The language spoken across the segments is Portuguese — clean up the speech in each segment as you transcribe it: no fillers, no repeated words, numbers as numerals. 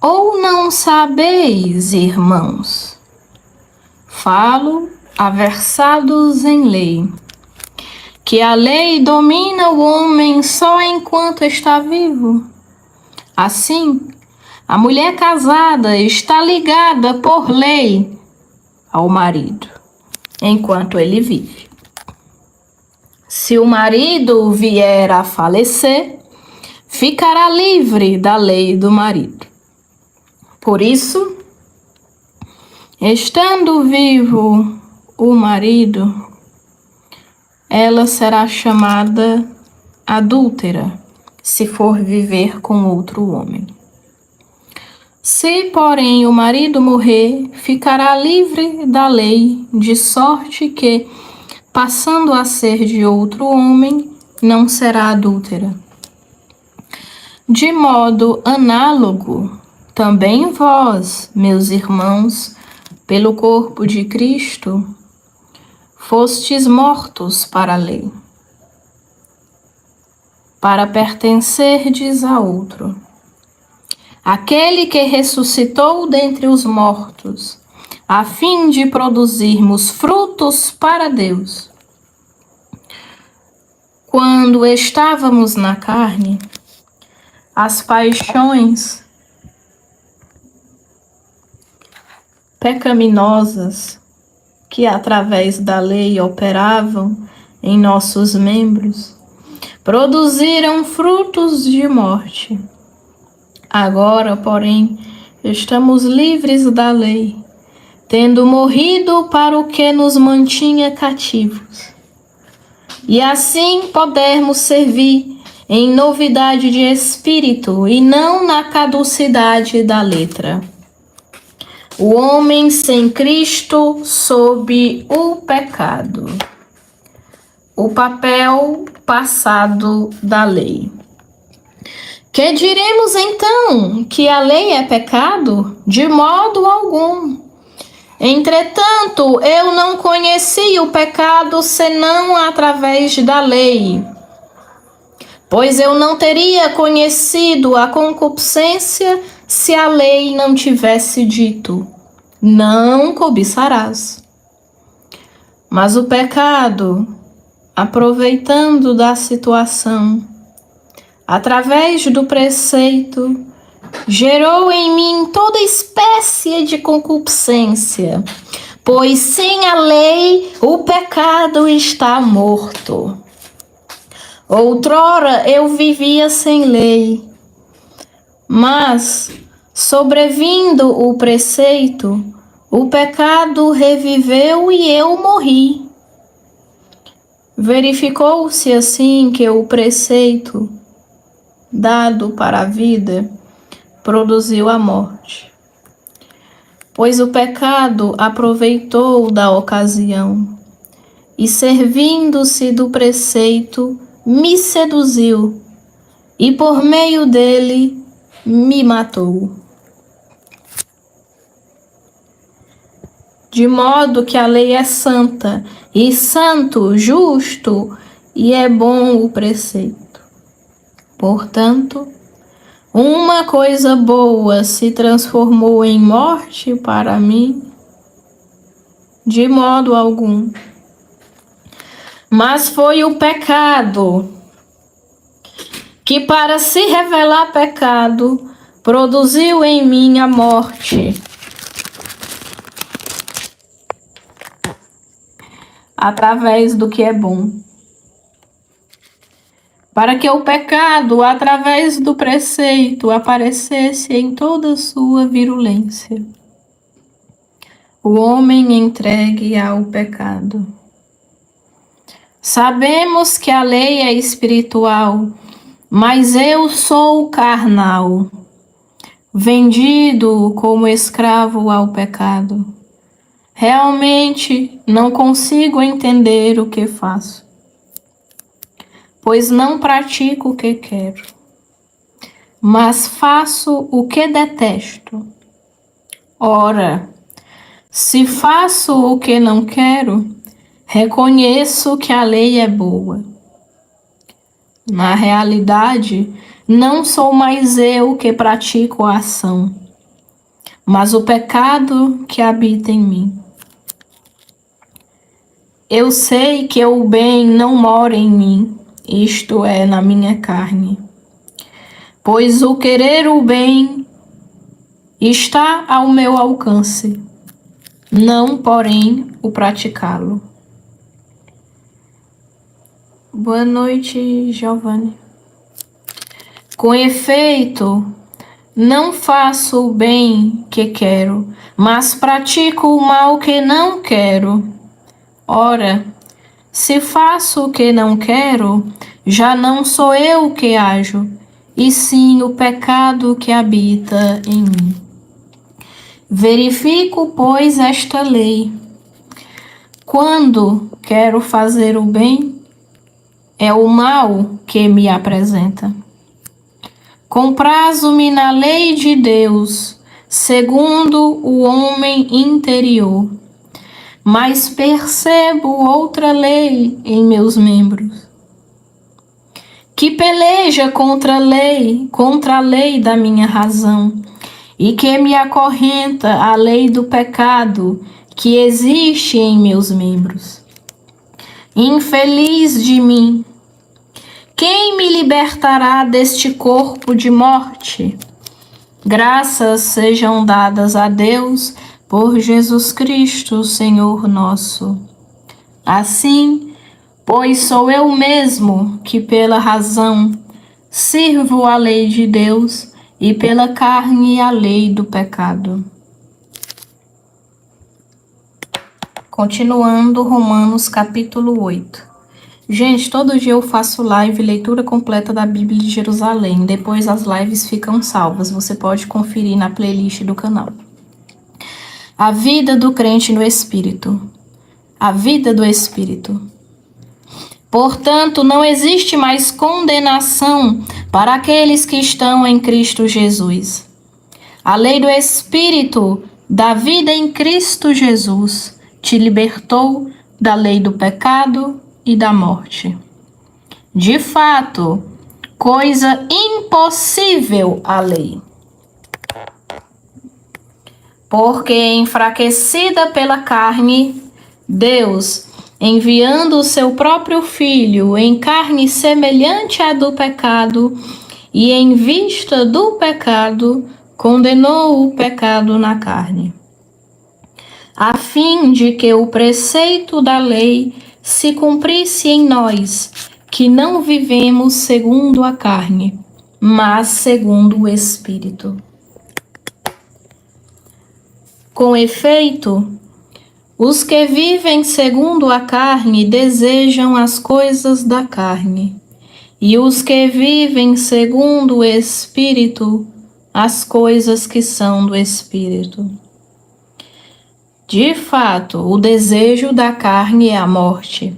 Ou não sabeis, irmãos? Falo a versados em lei, que a lei domina o homem só enquanto está vivo. Assim, a mulher casada está ligada por lei ao marido, enquanto ele vive. Se o marido vier a falecer, ficará livre da lei do marido. Por isso, estando vivo o marido, ela será chamada adúltera, se for viver com outro homem. Se, porém, o marido morrer, ficará livre da lei, de sorte que, passando a ser de outro homem, não será adúltera. De modo análogo, também vós, meus irmãos, pelo corpo de Cristo, fostes mortos para a lei, para pertencerdes a outro, aquele que ressuscitou dentre os mortos, a fim de produzirmos frutos para Deus. Quando estávamos na carne, as paixões pecaminosas que através da lei operavam em nossos membros produziram frutos de morte. Agora, porém, estamos livres da lei, tendo morrido para o que nos mantinha cativos, e assim podermos servir em novidade de espírito e não na caducidade da letra. O homem sem Cristo sob o pecado. O papel passado da lei. Que diremos então? Que a lei é pecado? De modo algum. Entretanto, eu não conheci o pecado senão através da lei. Pois eu não teria conhecido a concupiscência se a lei não tivesse dito: não cobiçarás. Mas o pecado, aproveitando da situação, através do preceito, gerou em mim toda espécie de concupiscência, pois sem a lei o pecado está morto. Outrora eu vivia sem lei, mas, sobrevindo o preceito, o pecado reviveu e eu morri. Verificou-se assim que o preceito, dado para a vida, produziu a morte. Pois o pecado aproveitou da ocasião e, servindo-se do preceito, me seduziu e por meio dele me matou. De modo que a lei é santa, e santo, justo, e é bom o preceito. Portanto, uma coisa boa se transformou em morte para mim? De modo algum. Mas foi o pecado que, para se revelar pecado, produziu em mim a morte. Através do que é bom. Para que o pecado, através do preceito, aparecesse em toda sua virulência. O homem entregue ao pecado. Sabemos que a lei é espiritual, mas eu sou carnal, vendido como escravo ao pecado. Realmente não consigo entender o que faço, pois não pratico o que quero, mas faço o que detesto. Ora, se faço o que não quero, reconheço que a lei é boa. Na realidade, não sou mais eu que pratico a ação, mas o pecado que habita em mim. Eu sei que o bem não mora em mim, isto é, na minha carne. Pois o querer o bem está ao meu alcance, não, porém, o praticá-lo. Boa noite, Giovanni. Com efeito, não faço o bem que quero, mas pratico o mal que não quero. Ora, se faço o que não quero, já não sou eu que ajo, e sim o pecado que habita em mim. Verifico, pois, esta lei. Quando quero fazer o bem, é o mal que me apresenta. Comprazo-me na lei de Deus, segundo o homem interior, mas percebo outra lei em meus membros, que peleja contra a lei da minha razão, e que me acorrenta a lei do pecado que existe em meus membros. Infeliz de mim! Quem me libertará deste corpo de morte? Graças sejam dadas a Deus por Jesus Cristo, Senhor nosso. Assim, pois sou eu mesmo que pela razão sirvo a lei de Deus e pela carne a lei do pecado. Continuando Romanos capítulo 8. Gente, todo dia eu faço live, leitura completa da Bíblia de Jerusalém. Depois as lives ficam salvas. Você pode conferir na playlist do canal. A vida do crente no Espírito. A vida do Espírito. Portanto, não existe mais condenação para aqueles que estão em Cristo Jesus. A lei do Espírito da vida em Cristo Jesus te libertou da lei do pecado e da morte. De fato, coisa impossível a lei. Porque enfraquecida pela carne, Deus, enviando o seu próprio Filho em carne semelhante à do pecado, e em vista do pecado, condenou o pecado na carne, a fim de que o preceito da lei se cumprisse em nós, que não vivemos segundo a carne, mas segundo o Espírito. Com efeito, os que vivem segundo a carne desejam as coisas da carne, e os que vivem segundo o Espírito, as coisas que são do Espírito. De fato, o desejo da carne é a morte,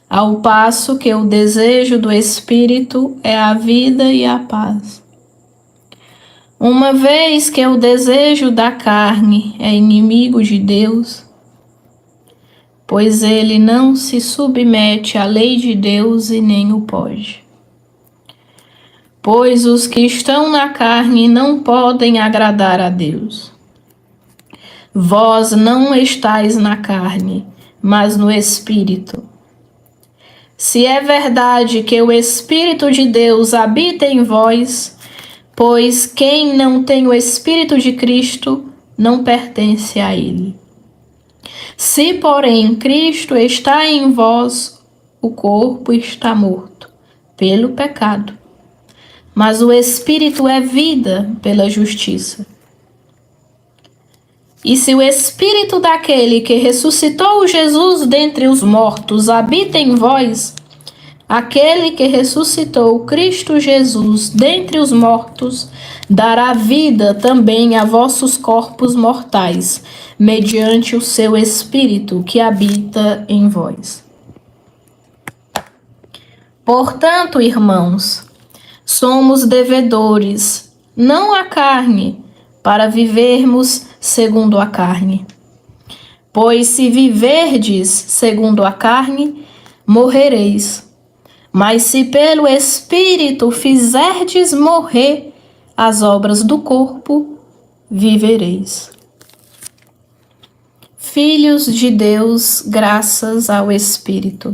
ao passo que o desejo do Espírito é a vida e a paz. Uma vez que o desejo da carne é inimigo de Deus, pois ele não se submete à lei de Deus e nem o pode. Pois os que estão na carne não podem agradar a Deus. Vós não estáis na carne, mas no Espírito. Se é verdade que o Espírito de Deus habita em vós, pois quem não tem o Espírito de Cristo não pertence a ele. Se, porém, Cristo está em vós, o corpo está morto pelo pecado, mas o Espírito é vida pela justiça. E se o Espírito daquele que ressuscitou Jesus dentre os mortos habita em vós, aquele que ressuscitou Cristo Jesus dentre os mortos dará vida também a vossos corpos mortais, mediante o seu Espírito que habita em vós. Portanto, irmãos, somos devedores, não à carne, para vivermos segundo a carne. Pois se viverdes segundo a carne, morrereis. Mas se pelo Espírito fizerdes morrer as obras do corpo, vivereis. Filhos de Deus, graças ao Espírito.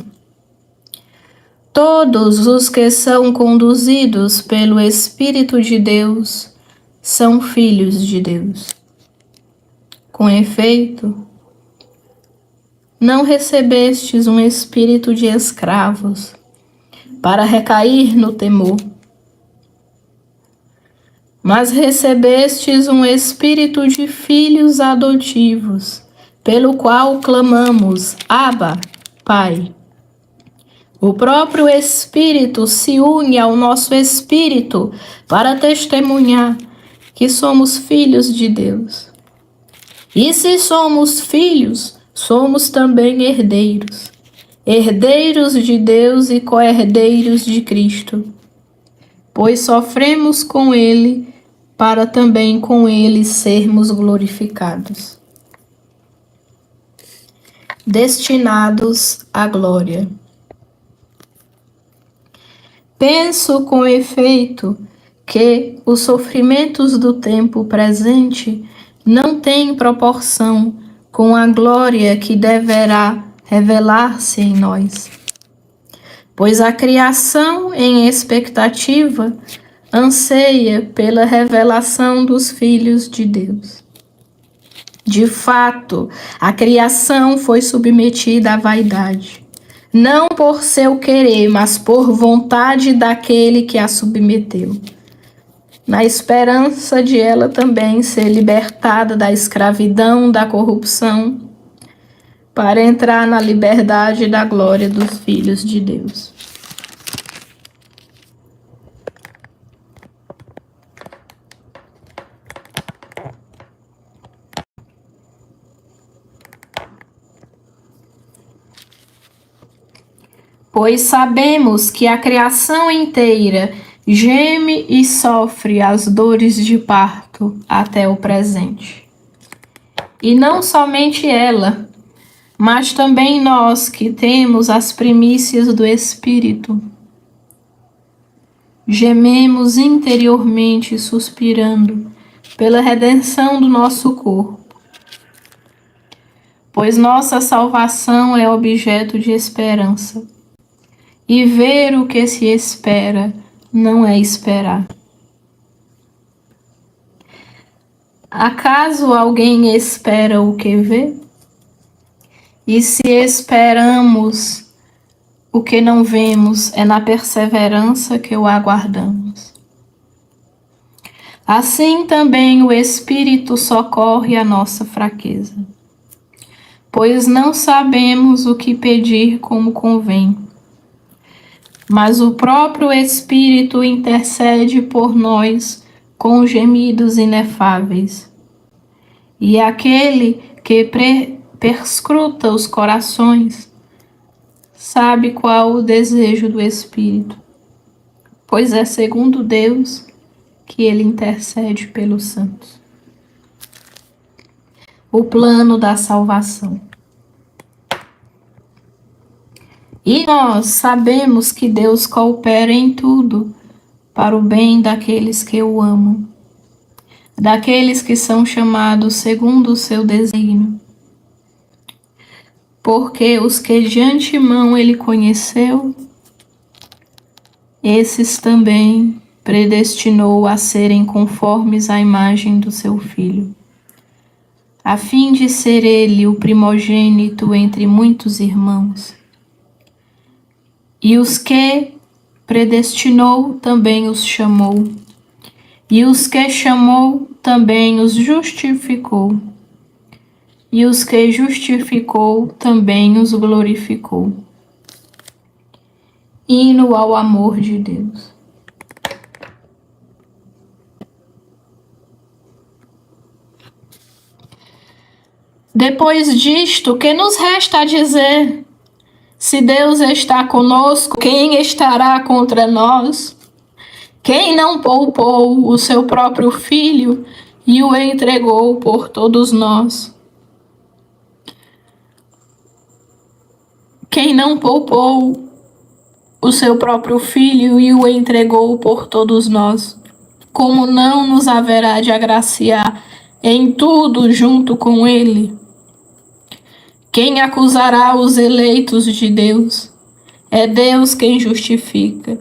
Todos os que são conduzidos pelo Espírito de Deus são filhos de Deus. Com efeito, não recebestes um espírito de escravos para recair no temor, mas recebestes um espírito de filhos adotivos, pelo qual clamamos, Abba, Pai. O próprio Espírito se une ao nosso espírito para testemunhar que somos filhos de Deus. E se somos filhos, somos também herdeiros, herdeiros de Deus e co-herdeiros de Cristo, pois sofremos com Ele, para também com Ele sermos glorificados. Destinados à glória. Penso com efeito que os sofrimentos do tempo presente não têm proporção com a glória que deverá revelar-se em nós. Pois a criação em expectativa anseia pela revelação dos filhos de Deus. De fato, a criação foi submetida à vaidade, não por seu querer, mas por vontade daquele que a submeteu, na esperança de ela também ser libertada da escravidão, da corrupção, para entrar na liberdade da glória dos filhos de Deus. Pois sabemos que a criação inteira geme e sofre as dores de parto até o presente. E não somente ela, mas também nós que temos as primícias do Espírito. Gememos interiormente suspirando pela redenção do nosso corpo, pois nossa salvação é objeto de esperança. E ver o que se espera não é esperar. Acaso alguém espera o que vê? E se esperamos o que não vemos, é na perseverança que o aguardamos. Assim também o Espírito socorre a nossa fraqueza, pois não sabemos o que pedir como convém. Mas o próprio Espírito intercede por nós com gemidos inefáveis. E aquele que perscruta os corações sabe qual o desejo do Espírito, pois é segundo Deus que ele intercede pelos santos. O plano da salvação. E nós sabemos que Deus coopera em tudo para o bem daqueles que o amam, daqueles que são chamados segundo o seu desígnio. Porque os que de antemão ele conheceu, esses também predestinou a serem conformes à imagem do seu Filho, a fim de ser ele o primogênito entre muitos irmãos. E os que predestinou, também os chamou. E os que chamou, também os justificou. E os que justificou, também os glorificou. Hino ao amor de Deus. Depois disto, que nos resta a dizer? Se Deus está conosco, quem estará contra nós? Quem não poupou o seu próprio Filho e o entregou por todos nós? Quem não poupou o seu próprio Filho e o entregou por todos nós, como não nos haverá de agraciar em tudo junto com ele. Quem acusará os eleitos de Deus? É Deus quem justifica.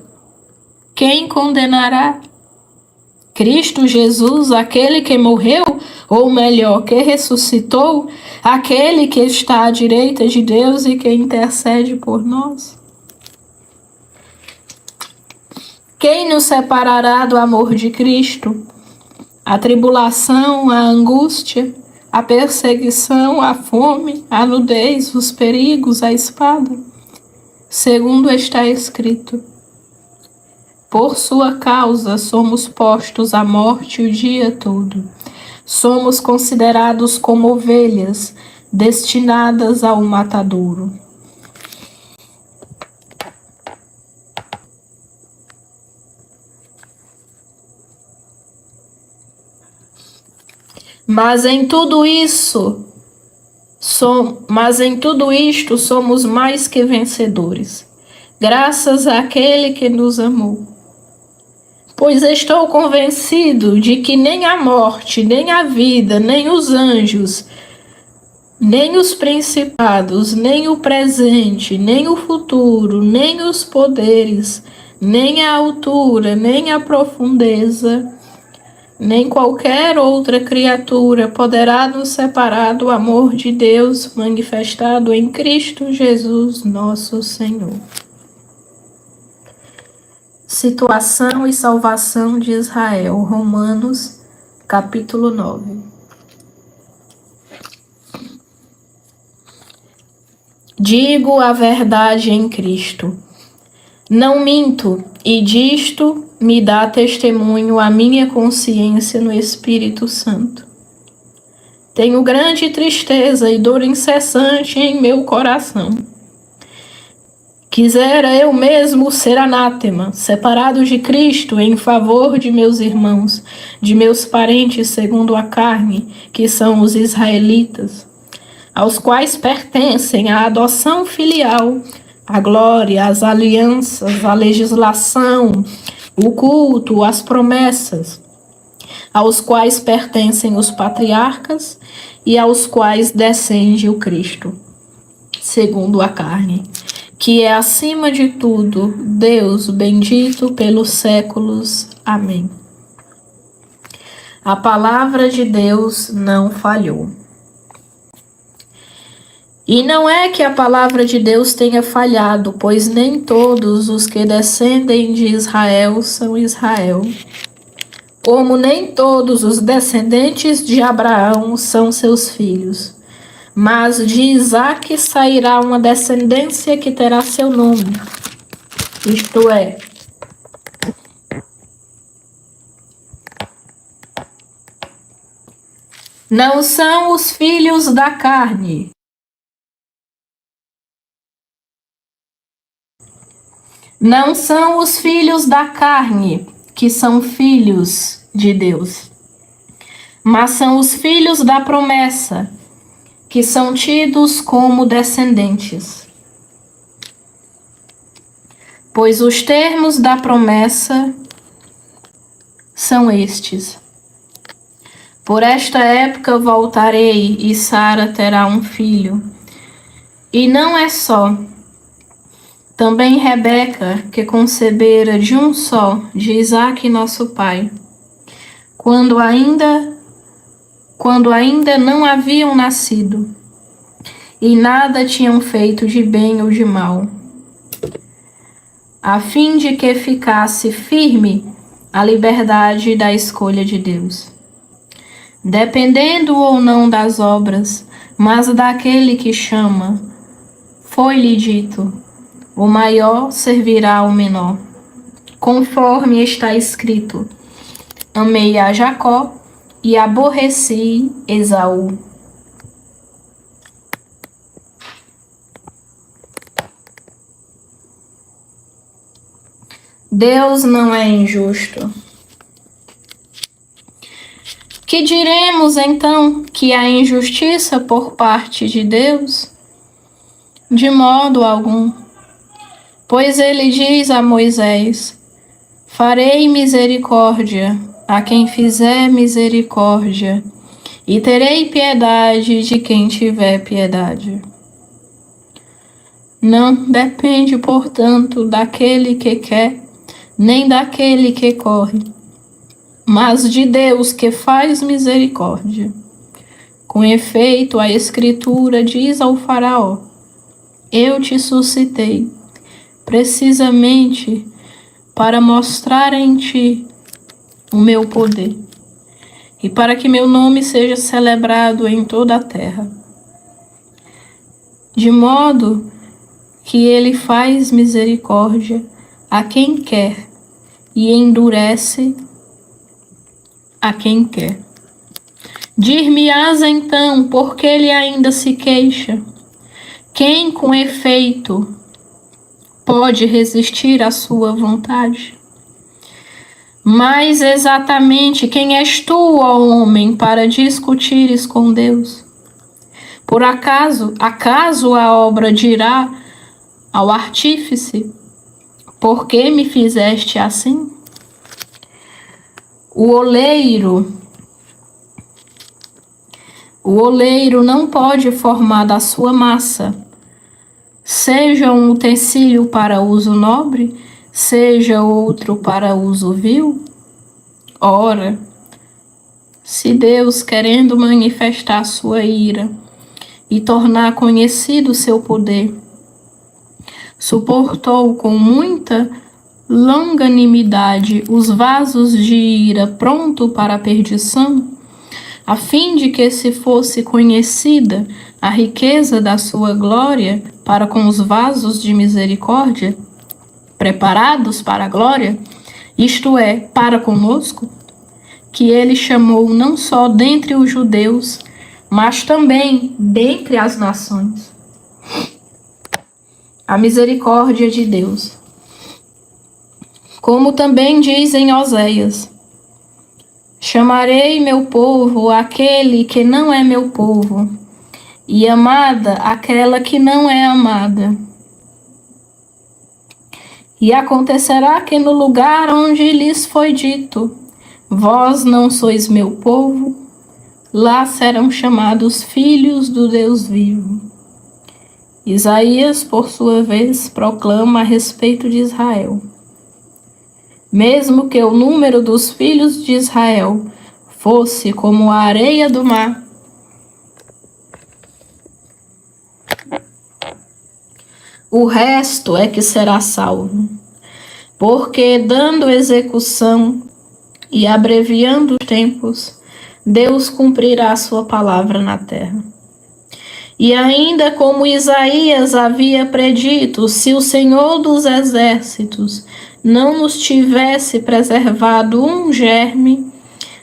Quem condenará? Cristo Jesus, aquele que morreu, ou melhor, que ressuscitou, aquele que está à direita de Deus e que intercede por nós. Quem nos separará do amor de Cristo? A tribulação, a angústia, a perseguição, a fome, a nudez, os perigos, a espada. Segundo está escrito: por sua causa somos postos à morte o dia todo. Somos considerados como ovelhas destinadas ao matadouro. Mas em tudo isto somos mais que vencedores, graças àquele que nos amou. Pois estou convencido de que nem a morte, nem a vida, nem os anjos, nem os principados, nem o presente, nem o futuro, nem os poderes, nem a altura, nem a profundeza, nem qualquer outra criatura poderá nos separar do amor de Deus manifestado em Cristo Jesus, nosso Senhor. Situação e salvação de Israel. Romanos, capítulo 9. Digo a verdade em Cristo. Não minto, e disto me dá testemunho a minha consciência no Espírito Santo. Tenho grande tristeza e dor incessante em meu coração. Quisera eu mesmo ser anátema, separado de Cristo em favor de meus irmãos, de meus parentes segundo a carne, que são os israelitas, aos quais pertencem a adoção filial, a glória, as alianças, a legislação, o culto, as promessas, aos quais pertencem os patriarcas e aos quais descende o Cristo, segundo a carne, que é acima de tudo, Deus bendito pelos séculos. Amém. A palavra de Deus não falhou. E não é que a palavra de Deus tenha falhado, pois nem todos os que descendem de Israel são Israel, como nem todos os descendentes de Abraão são seus filhos. Mas de Isaque sairá uma descendência que terá seu nome, isto é, não são os filhos da carne, não são os filhos da carne que são filhos de Deus, mas são os filhos da promessa, que são tidos como descendentes. Pois os termos da promessa são estes: por esta época voltarei e Sara terá um filho. E não é só. Também Rebeca, que concebera de um só, de Isaque nosso pai, quando ainda não haviam nascido, e nada tinham feito de bem ou de mal, a fim de que ficasse firme a liberdade da escolha de Deus, dependendo ou não das obras, mas daquele que chama. Foi-lhe dito: o maior servirá ao menor. Conforme está escrito: amei a Jacó e aborreci Esaú. Deus não é injusto. Que diremos então? Que há injustiça por parte de Deus? De modo algum. Pois ele diz a Moisés: farei misericórdia a quem fizer misericórdia, e terei piedade de quem tiver piedade. Não depende, portanto, daquele que quer, nem daquele que corre, mas de Deus que faz misericórdia. Com efeito, a Escritura diz ao Faraó: eu te suscitei, precisamente para mostrar em ti o meu poder, e para que meu nome seja celebrado em toda a terra. De modo que ele faz misericórdia a quem quer e endurece a quem quer. Dir-me-ás então, porque ele ainda se queixa? Quem, com efeito, pode resistir à sua vontade? Mas exatamente quem és tu, ó homem, para discutires com Deus? Por acaso a obra dirá ao artífice: por que me fizeste assim? O oleiro não pode formar da sua massa, seja um utensílio para uso nobre, seja outro para uso vil? Ora, se Deus, querendo manifestar sua ira e tornar conhecido seu poder, suportou com muita longanimidade os vasos de ira pronto para a perdição, a fim de que se fosse conhecida a riqueza da sua glória para com os vasos de misericórdia, preparados para a glória, isto é, para conosco, que ele chamou não só dentre os judeus, mas também dentre as nações. A misericórdia de Deus. Como também diz em Oséias: chamarei meu povo aquele que não é meu povo, e amada aquela que não é amada. E acontecerá que no lugar onde lhes foi dito: vós não sois meu povo, lá serão chamados filhos do Deus vivo. Isaías, por sua vez, proclama a respeito de Israel: mesmo que o número dos filhos de Israel fosse como a areia do mar, o resto é que será salvo, porque dando execução e abreviando os tempos, Deus cumprirá a sua palavra na terra. E ainda como Isaías havia predito, se o Senhor dos exércitos não nos tivesse preservado um germe,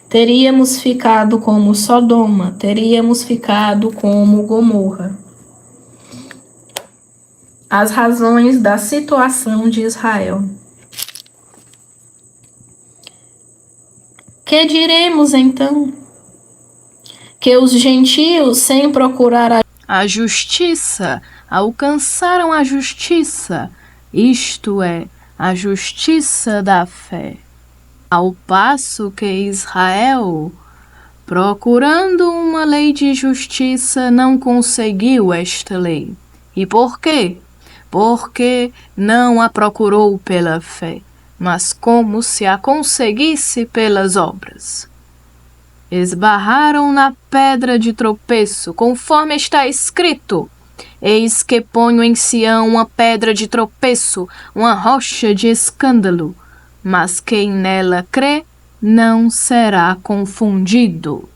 teríamos ficado como Sodoma, teríamos ficado como Gomorra. As razões da situação de Israel. Que diremos então? Que os gentios, sem procurar a justiça, alcançaram a justiça, isto é, a justiça da fé. Ao passo que Israel, procurando uma lei de justiça, não conseguiu esta lei. E por quê? Porque não a procurou pela fé, mas como se a conseguisse pelas obras. Esbarraram na pedra de tropeço, conforme está escrito: eis que ponho em Sião uma pedra de tropeço, uma rocha de escândalo, mas quem nela crê não será confundido.